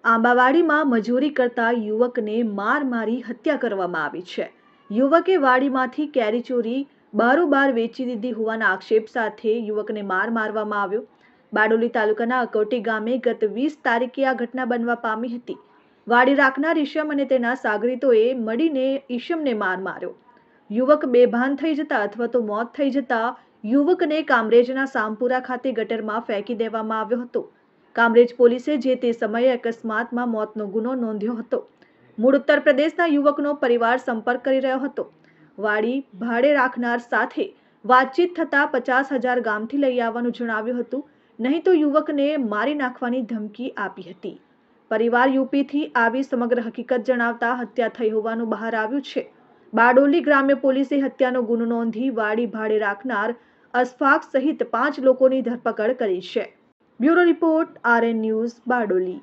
આંબાવાડીમાં મજૂરી કરતા યુવકને માર મારી હત્યા કરવામાં આવી છે। યુવકે વાડીમાંથી કેરી ચોરી બારોબાર વેચી દીધી હોવાના આક્ષેપ સાથે યુવકને મારવામાં આવ્યો। બારડોલી તાલુકાના અકોટી ગામે ગત 20 તારીખે આ ઘટના બનવા પામી હતી। વાડી રાખનાર ઈશમ અને તેના સાગરીતોએ મળીને ઈશમને માર માર્યો। યુવક બેભાન થઈ જતા અથવા તો મોત થઈ જતા યુવકને કામરેજના સામપુરા ખાતે ગટરમાં ફેંકી દેવામાં આવ્યો હતો। કામરેજ પોલીસે જે તે સમયે અકસ્માતમાં મોતનો ગુનો નોંધ્યો હતો। મૂળ ઉત્તર પ્રદેશના યુવકનો પરિવાર સંપર્ક કરી રહ્યો હતો। વાડી ભાડે રાખનાર સાથે વાતચીત થતા 50,000 ગામથી લઈ આવવાનું જણાવ્યું હતું, નહીં તો યુવકને મારી નાખવાની ધમકી આપી હતી। પરિવાર યુપીથી આવી સમગ્ર હકીકત જણાવતા હત્યા થઈ હોવાનું બહાર આવ્યું છે। બારડોલી ગ્રામ્ય પોલીસે હત્યાનો ગુનો નોંધી વાડી ભાડે રાખનાર અશફાક સહિત 5 લોકોની ધરપકડ કરી છે। Bureau report, RN news, Bardoli.